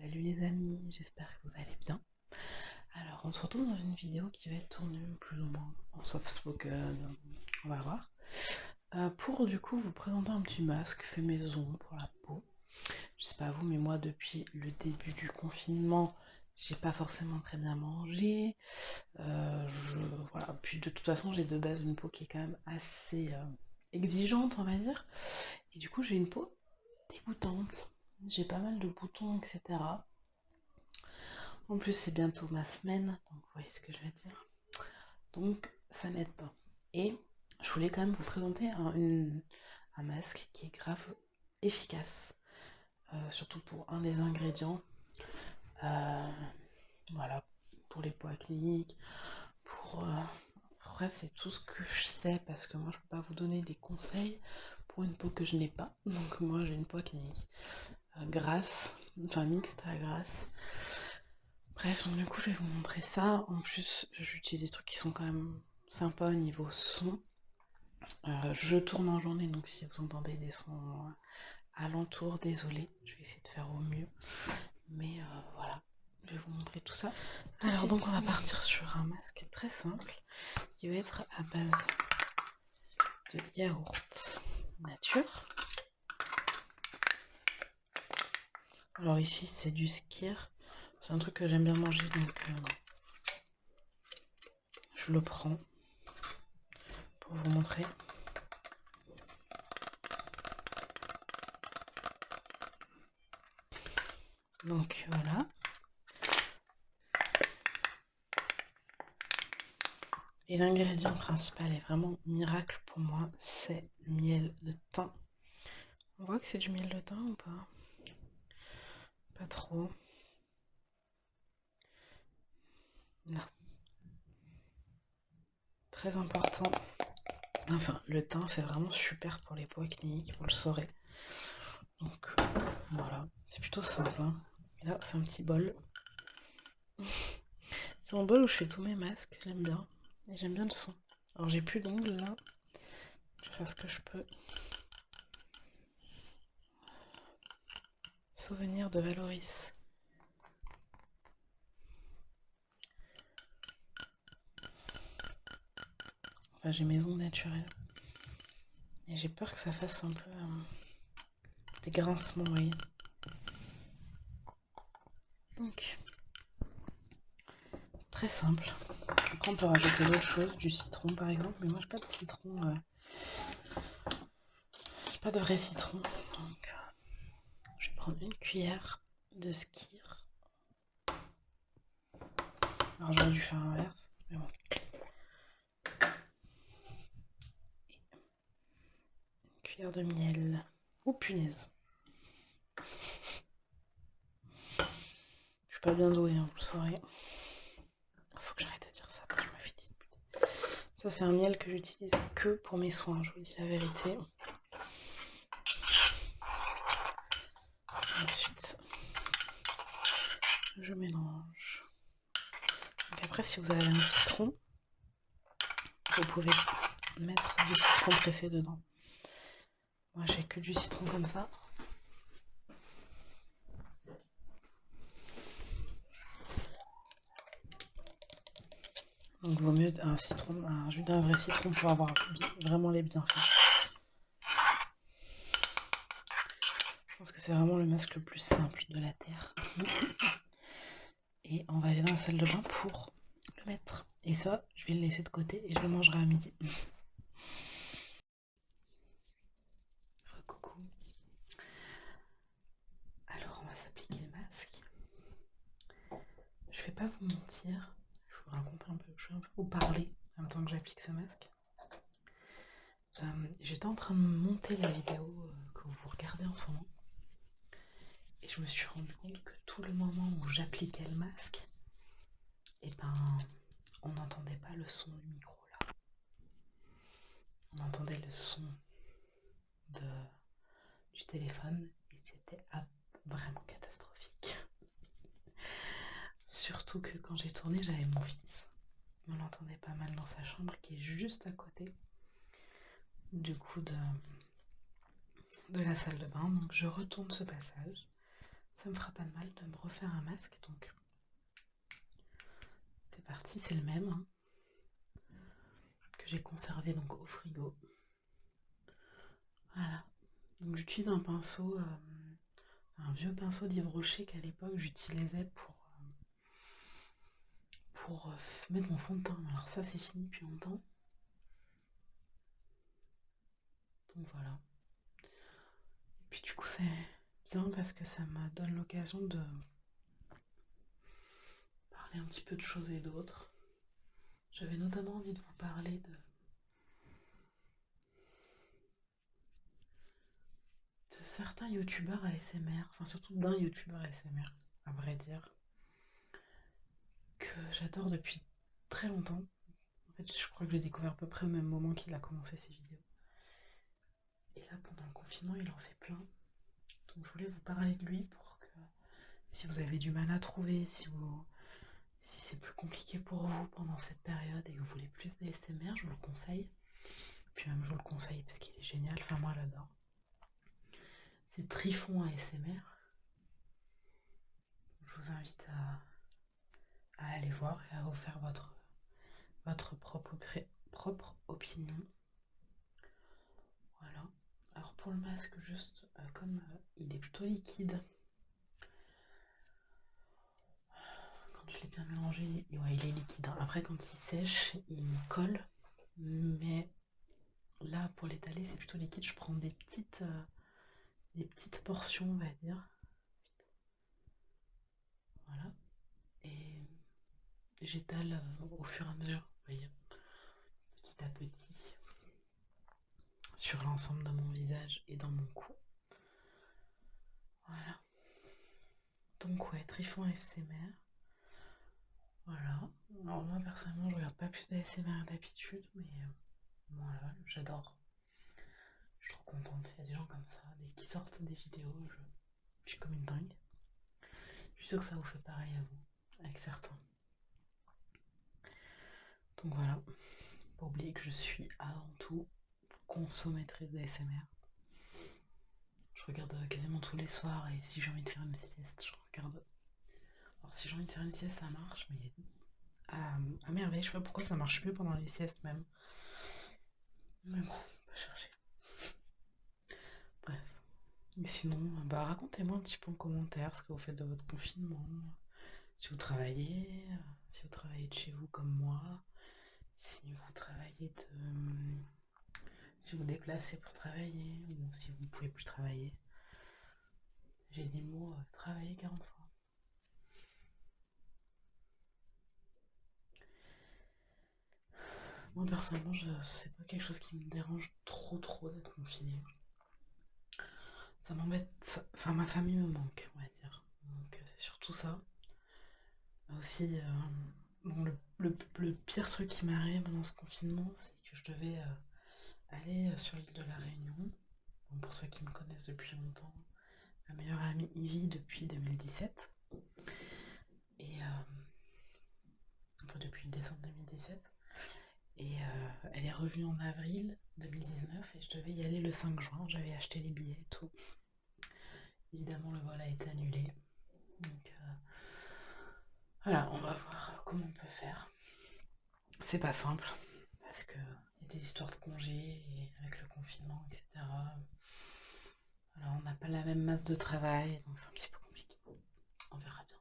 Salut les amis, j'espère que vous allez bien. Alors on se retrouve dans une vidéo qui va être tournée plus ou moins en soft spoken, on va voir. Pour du coup vous présenter un petit masque fait maison pour la peau. Je sais pas vous, mais moi depuis le début du confinement, j'ai pas forcément très bien mangé. Voilà. Puis de toute façon j'ai de base une peau qui est quand même assez exigeante on va dire. Et du coup j'ai une peau dégoûtante. J'ai pas mal de boutons, etc. En plus, c'est bientôt ma semaine, donc vous voyez ce que je veux dire. Donc, ça n'aide pas. Et je voulais quand même vous présenter un masque qui est grave efficace, surtout pour un des ingrédients. Euh, voilà, pour les peaux acnéiques, pour... après, c'est tout ce que je sais, parce que moi, je peux pas vous donner des conseils pour une peau que je n'ai pas. Donc, moi, j'ai une peau acnéique grasse, enfin mixte à grasse. Bref, donc du coup, je vais vous montrer ça. En plus, j'utilise des trucs qui sont quand même sympas au niveau son. Je tourne en journée, donc si vous entendez des sons alentour, désolé, je vais essayer de faire au mieux. Mais voilà, je vais vous montrer tout ça. Alors donc on va partir sur un masque très simple qui va être à base de yaourt nature. Alors ici c'est du skyr, c'est un truc que j'aime bien manger, donc je le prends pour vous montrer. Donc voilà. Et l'ingrédient principal est vraiment miracle pour moi, c'est le miel de thym. On voit que c'est du miel de thym ou pas? Pas trop. Non. Très important. Enfin, le thym c'est vraiment super pour les peaux acnéiques, vous le saurez. Donc voilà, c'est plutôt simple. Hein. Et là, c'est un petit bol. C'est un bol où je fais tous mes masques, j'aime bien. Et j'aime bien le son. Alors j'ai plus d'ongles là. Je vais faire ce que je peux. Souvenir de Valoris. Enfin, j'ai mes ongles naturels. Et j'ai peur que ça fasse un peu des grincements, vous voyez. Donc, très simple. Après, on peut rajouter d'autres choses, du citron par exemple, mais moi j'ai pas de citron, j'ai pas de vrai citron. Donc, je vais prendre une cuillère de skyr. Alors j'aurais dû faire l'inverse, mais bon. Une cuillère de miel. Oh punaise. Je suis pas bien douée, hein, vous le saurez. Faut que j'arrête de dire ça, parce que je me fais disputer. Ça c'est un miel que j'utilise que pour mes soins, je vous dis la vérité. Ensuite, je mélange. Donc après, si vous avez un citron, vous pouvez mettre du citron pressé dedans. Moi, j'ai que du citron comme ça. Donc, vaut mieux un citron, un jus d'un vrai citron pour avoir vraiment les bienfaits. Je pense que c'est vraiment le masque le plus simple de la terre. Et on va aller dans la salle de bain pour le mettre. Et ça, je vais le laisser de côté et je le mangerai à midi. Coucou. Alors, on va s'appliquer le masque. Je vais pas vous mentir, je vous raconte un peu, je vais un peu vous parler en même temps que j'applique ce masque. J'étais en train de monter la vidéo que vous regardez en ce moment. Et je me suis rendu compte que tout le moment où j'appliquais le masque, et ben, on n'entendait pas le son du micro là. On entendait le son du téléphone et c'était vraiment catastrophique. Surtout que quand j'ai tourné, j'avais mon fils. On l'entendait pas mal dans sa chambre qui est juste à côté du coup de la salle de bain. Donc je retourne ce passage. ça me fera pas de mal de me refaire un masque, donc c'est parti, c'est le même hein, que j'ai conservé donc au frigo. Voilà, donc j'utilise un pinceau, c'est un vieux pinceau d'Yves Rocher qu'à l'époque j'utilisais pour mettre mon fond de teint. Alors ça c'est fini depuis longtemps, donc voilà. Et puis du coup c'est bien parce que ça me donne l'occasion de parler un petit peu de choses et d'autres. J'avais notamment envie de vous parler de certains youtubeurs ASMR, enfin surtout d'un youtubeur ASMR, à vrai dire, que j'adore depuis très longtemps. En fait, je crois que je l'ai découvert à peu près au même moment qu'il a commencé ses vidéos. Et là, pendant le confinement, il en fait plein. Donc je voulais vous parler de lui pour que, si vous avez du mal à trouver, si c'est plus compliqué pour vous pendant cette période et que vous voulez plus d'ASMR, je vous le conseille. Puis même je vous le conseille parce qu'il est génial, enfin moi j'adore. C'est Trifon ASMR. Je vous invite à aller voir et à vous faire votre propre opinion. Voilà. Alors pour le masque, juste comme il est plutôt liquide, quand je l'ai bien mélangé, ouais, il est liquide. Hein. Après quand il sèche, il colle. Mais là pour l'étaler, c'est plutôt liquide. Je prends des petites portions, on va dire. Voilà. Et j'étale au fur et à mesure, vous voyez, petit à petit, sur l'ensemble de mon visage et dans mon cou. Voilà. Donc ouais, Trifon ASMR. Voilà. Alors moi personnellement je regarde pas plus d'ASMR d'habitude, mais voilà, j'adore. Je suis trop contente. Il y a des gens comme ça, dès qu'ils sortent des vidéos, je suis comme une dingue. Je suis sûre que ça vous fait pareil à vous, avec certains. Donc voilà, pas oublier que je suis avant tout consommatrice d'ASMR. Je regarde quasiment tous les soirs et si j'ai envie de faire une sieste, je regarde. Alors si j'ai envie de faire une sieste, ça marche, mais à merveille, je sais pas pourquoi ça marche mieux pendant les siestes même. Mais bon, on va chercher. Bref. Mais sinon, bah racontez-moi un petit peu en commentaire ce que vous faites de votre confinement. Si vous travaillez, si vous travaillez de chez vous comme moi, si vous travaillez si vous déplacez pour travailler, ou si vous ne pouvez plus travailler. J'ai dit le mot travailler 40 fois. Moi personnellement, c'est pas quelque chose qui me dérange trop d'être confiné. Ça m'embête, enfin ma famille me manque, on va dire. Donc c'est surtout ça. Aussi, bon, le pire truc qui m'arrive pendant ce confinement, c'est que je devais aller sur l'île de la Réunion. Bon, pour ceux qui me connaissent depuis longtemps, ma meilleure amie y vit depuis 2017. Et enfin, depuis décembre 2017. Et elle est revenue en avril 2019 et je devais y aller le 5 juin. J'avais acheté les billets et tout. Évidemment, le vol a été annulé. Donc voilà, on va voir comment on peut faire. C'est pas simple parce que y a des histoires de congés et avec le confinement, etc. Voilà, on n'a pas la même masse de travail, donc c'est un petit peu compliqué. On verra bien.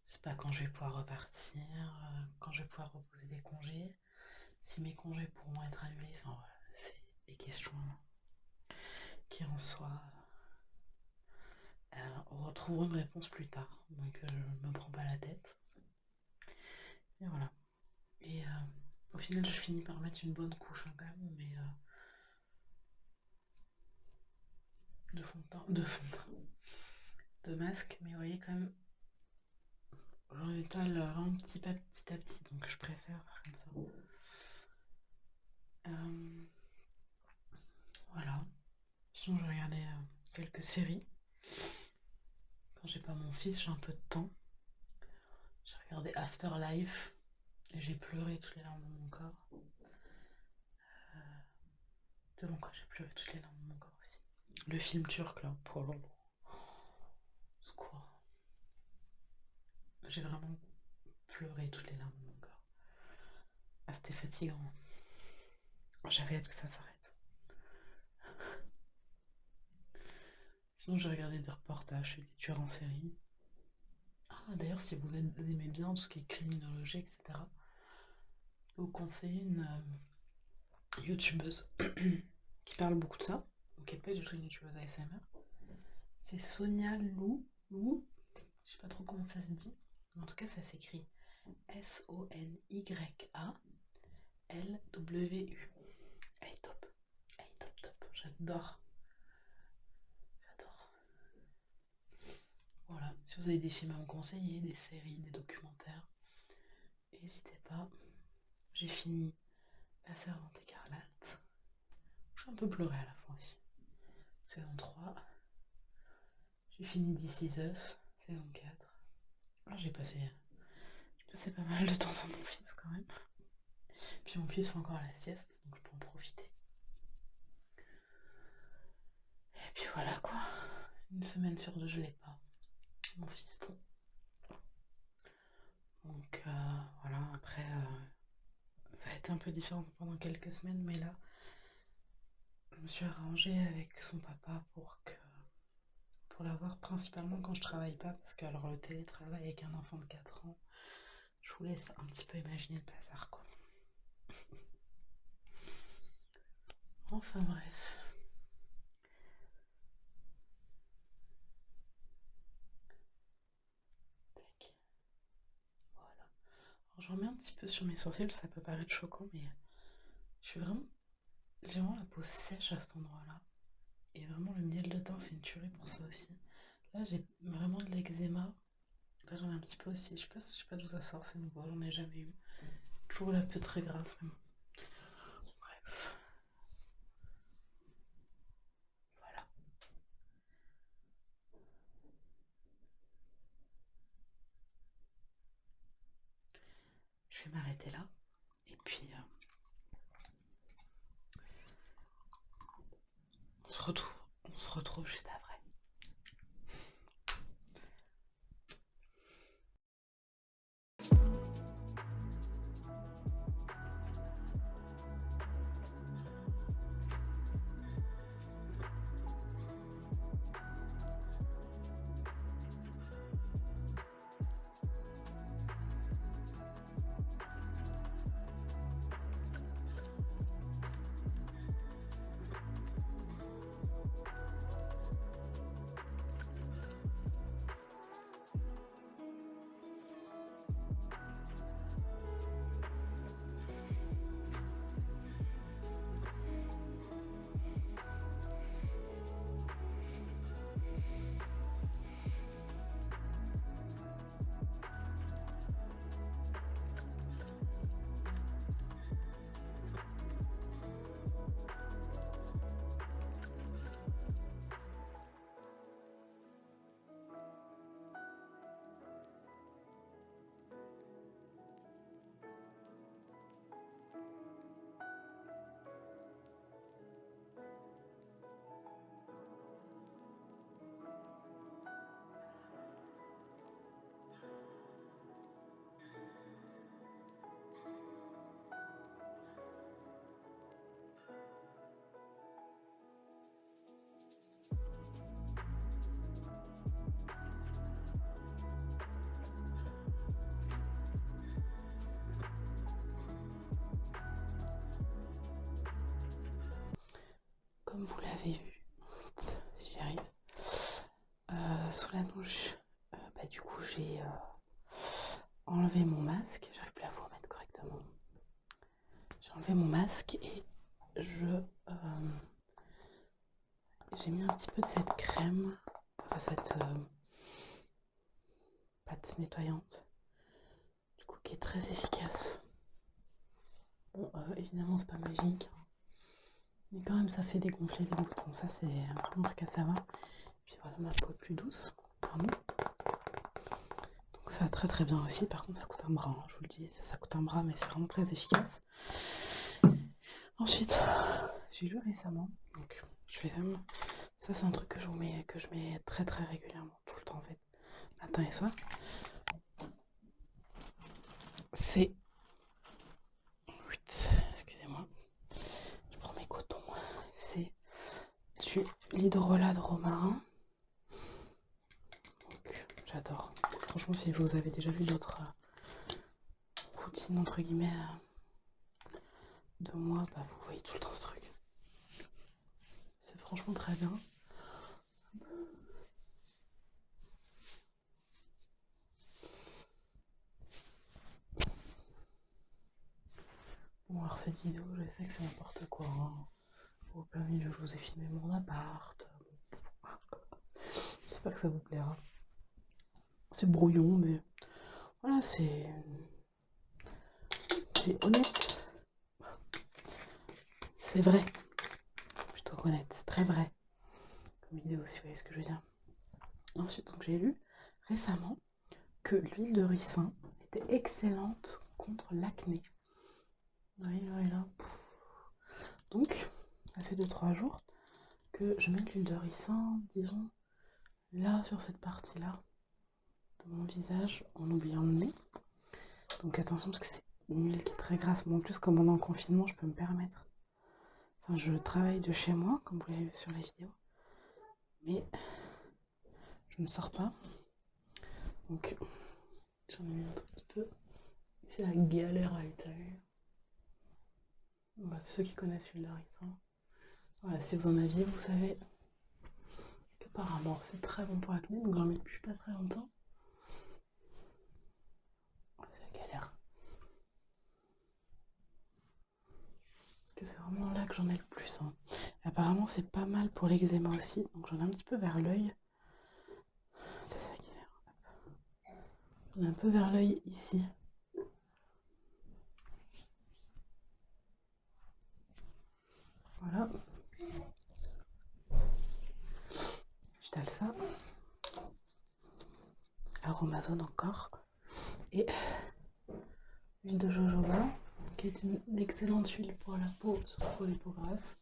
Je sais pas quand je vais pouvoir repartir, quand je vais pouvoir reposer des congés, si mes congés pourront être annulés. Enfin voilà, c'est des questions qui en soi retrouveront une réponse plus tard. Donc je me prends pas la tête. Et voilà. Et au final, je finis par mettre une bonne couche hein, quand même, mais de fond de teint, de masque. Mais vous voyez quand même, j'en étale vraiment petit à petit, donc je préfère faire comme ça. Voilà. Sinon, je regardais quelques séries. Quand j'ai pas mon fils, j'ai un peu de temps. J'ai regardé Afterlife et j'ai pleuré toutes les larmes de mon corps. De mon corps, j'ai pleuré toutes les larmes de mon corps aussi. Le film turc là, pour l'eau. Secours. J'ai vraiment pleuré toutes les larmes de mon corps. Ah, c'était fatigant. J'avais hâte que ça s'arrête. Sinon, j'ai regardé des reportages sur les tueurs en série. Ah, d'ailleurs, si vous aimez bien tout ce qui est criminologie, etc., je peux vous conseiller une youtubeuse qui parle beaucoup de ça. Donc, elle n'est pas du tout une youtubeuse ASMR. C'est Sonia Lou. Je sais pas trop comment ça se dit. Mais en tout cas, ça s'écrit SonyaLwu. Elle est top. Elle est top, top. J'adore. J'adore. Voilà. Si vous avez des films à me conseiller, des séries, des documentaires, n'hésitez pas. J'ai fini La Servante écarlate. Je suis un peu pleurée à la fin aussi. Saison 3. J'ai fini This Is Us, saison 4. Alors j'ai passé pas mal de temps sans mon fils quand même. Puis mon fils fait encore la sieste, donc je peux en profiter. Et puis voilà quoi. Une semaine sur deux, je l'ai pas. Mon fiston. Donc voilà, après, ça a été un peu différent pendant quelques semaines, mais là, je me suis arrangée avec son papa pour l'avoir principalement quand je travaille pas, parce que alors le télétravail avec un enfant de 4 ans, je vous laisse un petit peu imaginer le bazar quoi. Enfin bref. Tac. Voilà. Alors j'en mets un petit peu sur mes sourcils, ça peut paraître choquant, mais j'ai vraiment la peau sèche à cet endroit-là. Et vraiment le miel de teint c'est une tuerie pour ça aussi. Là j'ai vraiment de l'eczéma. Là j'en ai un petit peu aussi. Je sais pas d'où ça sort, c'est nouveau, j'en ai jamais eu. Toujours la peau très grasse même. Bref, voilà. Je vais m'arrêter là. Et puis on se retrouve juste après. Comme vous l'avez vu, si j'y arrive, sous la douche, du coup j'ai enlevé mon masque, j'arrive plus à vous remettre correctement. J'ai enlevé mon masque et j'ai mis un petit peu de cette crème, enfin cette pâte nettoyante, du coup qui est très efficace. Bon, évidemment c'est pas magique, hein, mais quand même ça fait dégonfler les boutons, ça c'est un premier truc à savoir. Puis voilà, ma peau est plus douce, pardon. Donc ça va très très bien aussi, par contre ça coûte un bras, hein, je vous le dis, ça coûte un bras mais c'est vraiment très efficace. Ensuite, j'ai lu récemment, donc je fais quand même, ça c'est un truc que je mets très très régulièrement, tout le temps. en fait, matin et soir. C'est... Excusez-moi, je prends mes cotons. C'est du l'hydrolat de romarin. Donc, j'adore. Franchement, si vous avez déjà vu d'autres routines, entre guillemets, de moi, bah, vous voyez tout le temps ce truc. C'est franchement très bien. Bon, alors cette vidéo, je sais que c'est n'importe quoi. Hein. Au plein milieu, je vous ai filmé mon appart. J'espère que ça vous plaira. C'est brouillon, mais voilà, c'est honnête. C'est vrai. Plutôt qu'honnête, c'est très vrai. Comme vidéo, si vous voyez ce que je veux dire. Ensuite, donc j'ai lu récemment que l'huile de ricin était excellente contre l'acné. Voilà. Donc, ça fait 2-3 jours que je mets de l'huile de ricin, disons, là, sur cette partie-là de mon visage, en oubliant le nez. Donc attention, parce que c'est une huile qui est très grasse. Mais en plus, comme on est en confinement, je peux me permettre. Enfin, je travaille de chez moi, comme vous l'avez vu sur les vidéos. Mais je ne sors pas. Donc, j'en ai mis un tout petit peu. C'est la galère à étaler. Bah, c'est ceux qui connaissent l'huile de ricin. Voilà, si vous en aviez, vous savez qu'apparemment c'est très bon pour l'acné, donc j'en mets depuis pas très longtemps. C'est la galère. Parce que c'est vraiment là que j'en ai le plus. Hein. Apparemment c'est pas mal pour l'eczéma aussi, donc j'en ai un petit peu vers l'œil. C'est ça la galère. J'en ai un peu vers l'œil ici. Voilà. J'étale ça. Aromazone encore. Et l'huile de jojoba, qui est une excellente huile pour la peau, surtout pour les peaux grasses.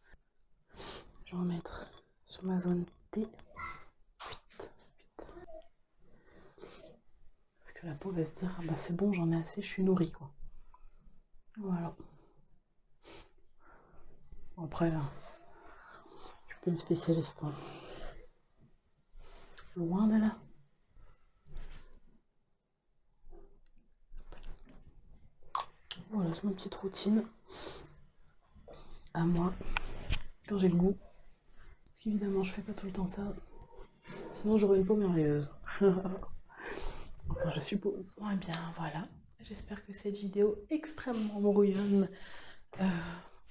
Je vais en mettre sur ma zone T. Parce que la peau va se dire, ah bah c'est bon, j'en ai assez, je suis nourrie quoi. Voilà. Après, là, je suis pas une spécialiste. Hein. Loin de là. Voilà, c'est ma petite routine à moi, quand j'ai le goût. Parce qu'évidemment, je fais pas tout le temps ça. Sinon, j'aurais une peau merveilleuse. Enfin, je suppose. Bon, et bien, voilà. J'espère que cette vidéo extrêmement brouillonne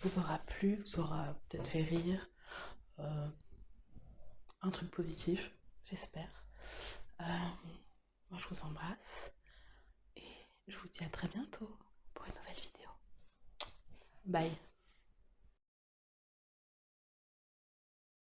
vous aura plu, vous aura peut-être fait rire. Un truc positif, j'espère. Moi, je vous embrasse. Et je vous dis à très bientôt pour une nouvelle vidéo. Bye.